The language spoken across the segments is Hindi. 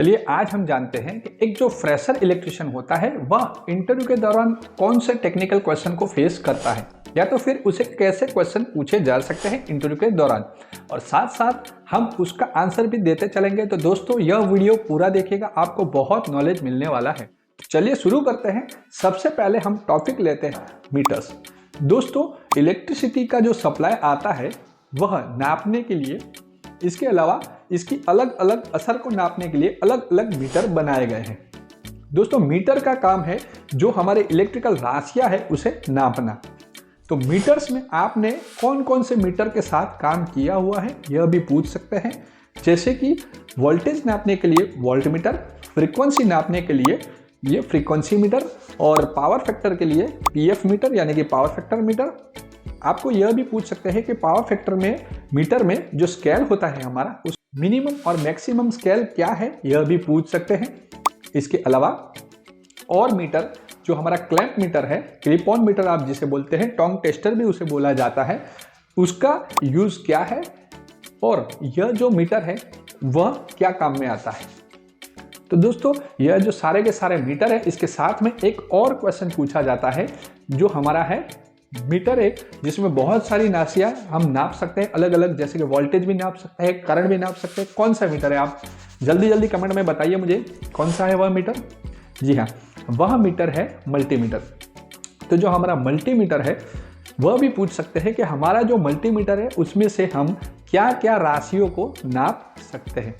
चलिए आज हम जानते हैं कि एक जो फ्रेशर इलेक्ट्रिशियन होता है वह इंटरव्यू के दौरान कौन से टेक्निकल क्वेश्चन को फेस करता है या तो फिर उसे कैसे क्वेश्चन पूछे जा सकते हैं इंटरव्यू के दौरान, और साथ साथ हम उसका आंसर भी देते चलेंगे। तो दोस्तों यह वीडियो पूरा देखिएगा, आपको बहुत नॉलेज मिलने वाला है। चलिए शुरू करते हैं। सबसे पहले हम टॉपिक लेते हैं मीटर्स। दोस्तों इलेक्ट्रिसिटी का जो सप्लाई आता है वह नापने के लिए, इसके अलावा इसकी अलग अलग असर को नापने के लिए अलग अलग मीटर बनाए गए हैं। दोस्तों मीटर का काम है जो हमारे इलेक्ट्रिकल राशियां है उसे नापना। तो मीटर्स में आपने कौन कौन से मीटर के साथ काम किया हुआ है यह भी पूछ सकते हैं, जैसे कि वोल्टेज नापने के लिए वोल्ट मीटर, फ्रीक्वेंसी नापने के लिए ये फ्रीक्वेंसी मीटर, और पावर फैक्टर के लिए पीएफ मीटर यानी कि पावर फैक्टर मीटर। आपको यह भी पूछ सकते हैं कि पावर फैक्टर में मीटर में जो स्केल होता है हमारा, उस मिनिमम और मैक्सिमम स्केल क्या है यह भी पूछ सकते हैं। इसके अलावा और मीटर जो हमारा क्लैंप मीटर है, क्लिप ऑन मीटर आप जिसे बोलते हैं, टोंग टेस्टर भी उसे बोला जाता है, उसका यूज क्या है और यह जो मीटर है वह क्या काम में आता है। तो दोस्तों यह जो सारे के सारे मीटर है, इसके साथ में एक और क्वेश्चन पूछा जाता है जो हमारा है मीटर एक, जिसमें बहुत सारी राशियां हम नाप सकते हैं अलग अलग, जैसे कि वोल्टेज भी नाप सकते हैं, करंट भी नाप सकते हैं। कौन सा मीटर है आप जल्दी जल्दी कमेंट में बताइए मुझे, कौन सा है वह मीटर। जी हाँ, वह मीटर है मल्टीमीटर। तो जो हमारा मल्टीमीटर है वह भी पूछ सकते हैं कि हमारा जो मल्टीमीटर है उसमें से हम क्या क्या राशियों को नाप सकते हैं।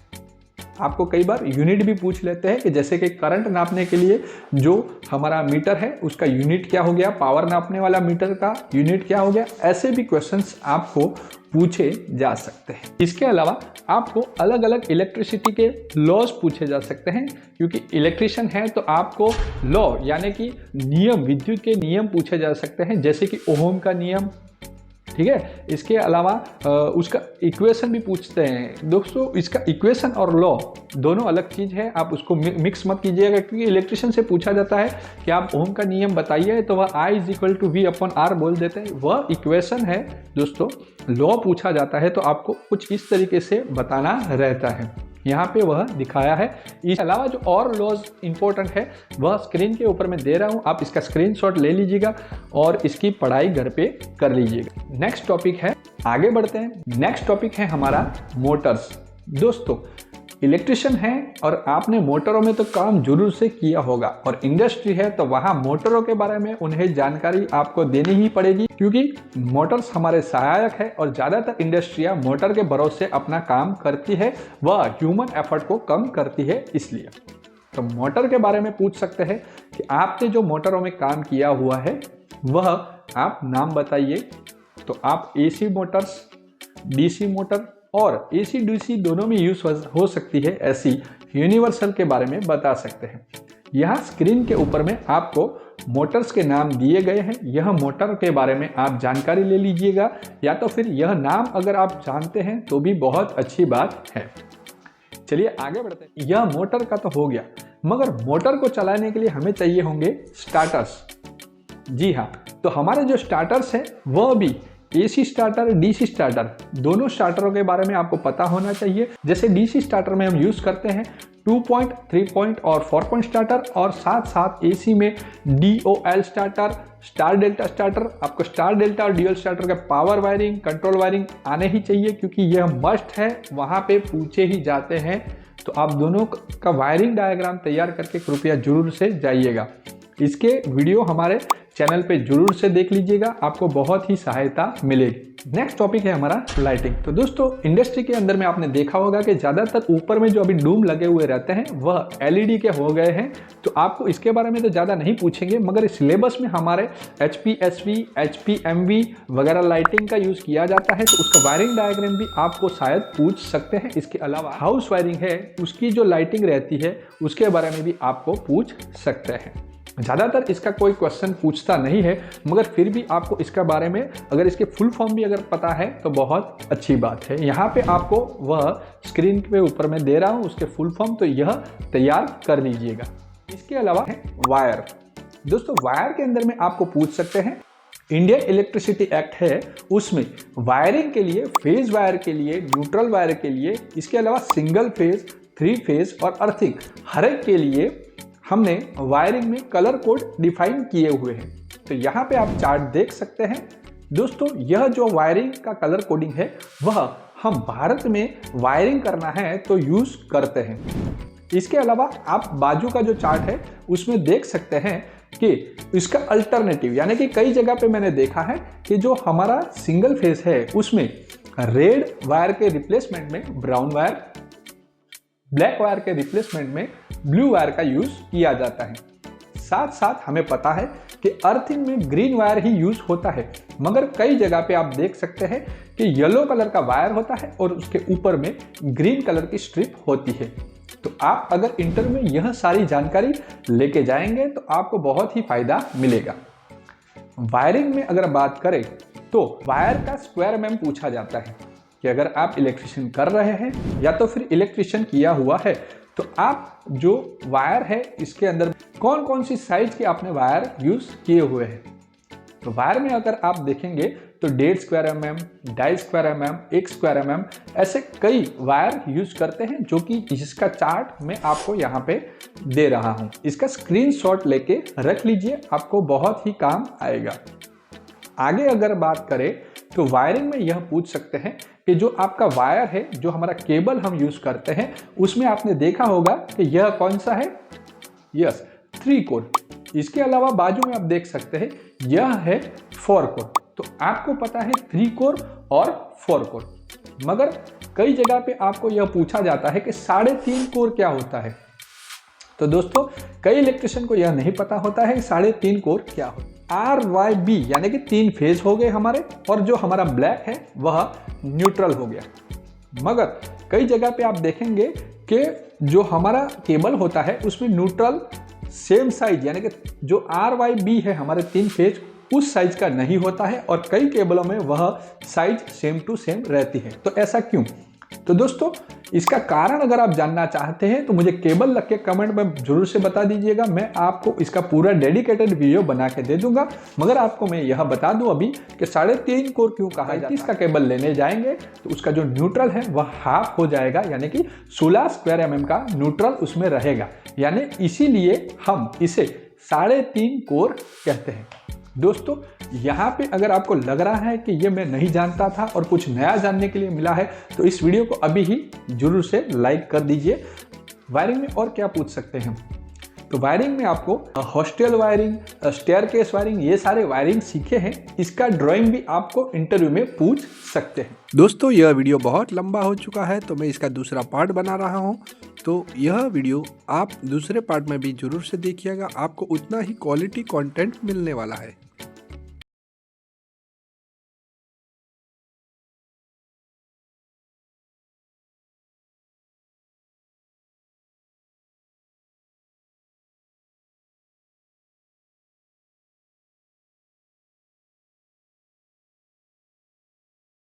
आपको कई बार यूनिट भी पूछ लेते हैं कि जैसे कि करंट नापने के लिए जो हमारा मीटर है उसका यूनिट क्या हो गया, पावर नापने वाला मीटर का यूनिट क्या हो गया। ऐसे भी क्वेश्चंस आपको पूछे जा सकते हैं। इसके अलावा आपको अलग अलग इलेक्ट्रिसिटी के लॉज पूछे जा सकते हैं, क्योंकि इलेक्ट्रिशियन है तो आपको लॉ यानी कि नियम, विद्युत के नियम पूछे जा सकते हैं, जैसे कि ओहम का नियम, ठीक है। इसके अलावा उसका इक्वेशन भी पूछते हैं। दोस्तों इसका इक्वेशन और लॉ दोनों अलग चीज़ है, आप उसको मिक्स मत कीजिएगा, क्योंकि इलेक्ट्रिशियन से पूछा जाता है कि आप ओम का नियम बताइए तो वह I = V/R बोल देते हैं, वह इक्वेशन है। दोस्तों लॉ पूछा जाता है तो आपको कुछ इस तरीके से बताना रहता है, यहाँ पे वह दिखाया है। इसके अलावा जो और लॉज इंपॉर्टेंट है वह स्क्रीन के ऊपर मैं दे रहा हूँ, आप इसका स्क्रीनशॉट ले लीजिएगा और इसकी पढ़ाई घर पे कर लीजिएगा। नेक्स्ट टॉपिक है, आगे बढ़ते हैं। नेक्स्ट टॉपिक है हमारा मोटर्स। दोस्तों इलेक्ट्रिशियन है और आपने मोटरों में तो काम जरूर से किया होगा, और इंडस्ट्री है तो वहाँ मोटरों के बारे में उन्हें जानकारी आपको देनी ही पड़ेगी, क्योंकि मोटर्स हमारे सहायक है और ज़्यादातर इंडस्ट्रियाँ मोटर के भरोसे अपना काम करती है, वह ह्यूमन एफर्ट को कम करती है। इसलिए तो मोटर के बारे में पूछ सकते हैं कि आपने जो मोटरों में काम किया हुआ है वह आप नाम बताइए। तो आप AC मोटर्स, DC मोटर और AC DC दोनों में यूज हो सकती है ऐसी यूनिवर्सल के बारे में बता सकते हैं। यहाँ स्क्रीन के ऊपर में आपको मोटर्स के नाम दिए गए हैं, यह मोटर के बारे में आप जानकारी ले लीजिएगा, या तो फिर यह नाम अगर आप जानते हैं तो भी बहुत अच्छी बात है। चलिए आगे बढ़ते हैं। यह मोटर का तो हो गया, मगर मोटर को चलाने के लिए हमें चाहिए होंगे स्टार्टर्स। जी हाँ, तो हमारे जो स्टार्टर्स हैं वह भी AC स्टार्टर, DC स्टार्टर, दोनों स्टार्टरों के बारे में आपको पता होना चाहिए। जैसे DC स्टार्टर में हम यूज़ करते हैं 2 पॉइंट, 3 पॉइंट और 4 पॉइंट स्टार्टर, और साथ साथ AC में DOL starter, star delta starter. आपको स्टार डेल्टा और ड्यूअल स्टार्टर का पावर वायरिंग, कंट्रोल वायरिंग आने ही चाहिए, क्योंकि यह मस्ट है, वहाँ पे पूछे ही जाते हैं। तो आप दोनों का वायरिंग डायग्राम तैयार करके कृपया जरूर से जाइएगा। इसके वीडियो हमारे चैनल पे जरूर से देख लीजिएगा, आपको बहुत ही सहायता मिलेगी। नेक्स्ट टॉपिक है हमारा लाइटिंग। तो दोस्तों इंडस्ट्री के अंदर में आपने देखा होगा कि ज़्यादातर ऊपर में जो अभी डूम लगे हुए रहते हैं वह LED के हो गए हैं। तो आपको इसके बारे में तो ज़्यादा नहीं पूछेंगे, मगर सिलेबस में हमारे HPSV, HPMV वगैरह लाइटिंग का यूज़ किया जाता है, तो उसका वायरिंग डायग्राम भी आपको शायद पूछ सकते हैं। इसके अलावा हाउस वायरिंग है, उसकी जो लाइटिंग रहती है उसके बारे में भी आपको पूछ सकते हैं। ज़्यादातर इसका कोई क्वेश्चन पूछता नहीं है, मगर फिर भी आपको इसका बारे में अगर इसके फुल फॉर्म भी अगर पता है तो बहुत अच्छी बात है। यहाँ पे आपको वह स्क्रीन पे ऊपर मैं दे रहा हूँ उसके फुल फॉर्म, तो यह तैयार कर लीजिएगा। इसके अलावा है वायर। दोस्तों वायर के अंदर में आपको पूछ सकते हैं, इंडियन इलेक्ट्रिसिटी एक्ट है उसमें वायरिंग के लिए, फेज वायर के लिए, न्यूट्रल वायर के लिए, इसके अलावा सिंगल फेज, थ्री फेज और अर्थिंग हर एक के लिए हमने वायरिंग में कलर कोड डिफाइन किए हुए हैं। तो यहाँ पे आप चार्ट देख सकते हैं दोस्तों। यह जो वायरिंग का कलर कोडिंग है वह हम भारत में वायरिंग करना है तो यूज करते हैं। इसके अलावा आप बाजू का जो चार्ट है उसमें देख सकते हैं कि इसका अल्टरनेटिव, यानी कि कई जगह पे मैंने देखा है कि जो हमारा सिंगल फेस है उसमें रेड वायर के रिप्लेसमेंट में ब्राउन वायर, ब्लैक वायर के रिप्लेसमेंट में ब्लू वायर का यूज किया जाता है। साथ साथ हमें पता है कि अर्थिंग में ग्रीन वायर ही यूज होता है, मगर कई जगह पे आप देख सकते हैं कि येलो कलर का वायर होता है और उसके ऊपर में ग्रीन कलर की स्ट्रिप होती है। तो आप अगर इंटरव्यू में यह सारी जानकारी लेके जाएंगे तो आपको बहुत ही फायदा मिलेगा। वायरिंग में अगर बात करें तो वायर का स्क्वायर mm पूछा जाता है कि अगर आप इलेक्ट्रिशियन कर रहे हैं या तो फिर इलेक्ट्रिशियन किया हुआ है तो आप जो वायर है इसके अंदर कौन कौन सी साइज के आपने वायर यूज किए हुए हैं। तो वायर में अगर आप देखेंगे तो 1.5 square mm, 2.5 square mm, 1 square mm ऐसे कई वायर यूज करते हैं, जो कि जिसका चार्ट मैं आपको यहाँ पे दे रहा हूँ। इसका स्क्रीनशॉट लेके रख लीजिए, आपको बहुत ही काम आएगा। आगे अगर बात करें तो वायरिंग में यह पूछ सकते हैं कि जो आपका वायर है, जो हमारा केबल हम यूज करते हैं, उसमें आपने देखा होगा कि यह कौन सा है, यस 3 कोर। इसके अलावा बाजू में आप देख सकते हैं यह है 4 कोर। तो आपको पता है 3 कोर और 4 कोर, मगर कई जगह पे आपको यह पूछा जाता है कि 3.5 कोर क्या होता है। तो दोस्तों कई इलेक्ट्रिशियन को यह नहीं पता होता है 3.5 कोर क्या होता है। RYB यानी कि 3 फेज हो गए हमारे, और जो हमारा ब्लैक है वह न्यूट्रल हो गया। मगर कई जगह पे आप देखेंगे कि जो हमारा केबल होता है उसमें न्यूट्रल सेम साइज, यानी कि जो RYB है हमारे 3 फेज उस साइज का नहीं होता है, और कई केबलों में वह साइज सेम टू सेम रहती है। तो ऐसा क्यों? तो दोस्तों इसका कारण अगर आप जानना चाहते हैं तो मुझे केबल लग के कमेंट में जरूर से बता दीजिएगा, मैं आपको इसका पूरा डेडिकेटेड वीडियो बना के दे दूंगा। मगर आपको मैं यह बता दूं अभी कि 3.5 कोर क्यों कहा जाता है। इसका केबल लेने जाएंगे तो उसका जो न्यूट्रल है वह हाफ हो जाएगा, यानी कि 16 स्क्वायर mm का न्यूट्रल उसमें रहेगा, यानी इसीलिए हम इसे 3.5 कोर कहते हैं। दोस्तों यहाँ पे अगर आपको लग रहा है कि ये मैं नहीं जानता था और कुछ नया जानने के लिए मिला है तो इस वीडियो को अभी ही जरूर से लाइक कर दीजिए। वायरिंग में और क्या पूछ सकते हैं, तो वायरिंग में आपको हॉस्टल वायरिंग, स्टेयरकेस वायरिंग, ये सारे वायरिंग सीखे हैं। इसका ड्राइंग भी आपको इंटरव्यू में पूछ सकते हैं। दोस्तों यह वीडियो बहुत लंबा हो चुका है तो मैं इसका दूसरा पार्ट बना रहा हूँ, तो यह वीडियो आप दूसरे पार्ट में भी जरूर से देखिएगा, आपको उतना ही क्वालिटी कंटेंट मिलने वाला है।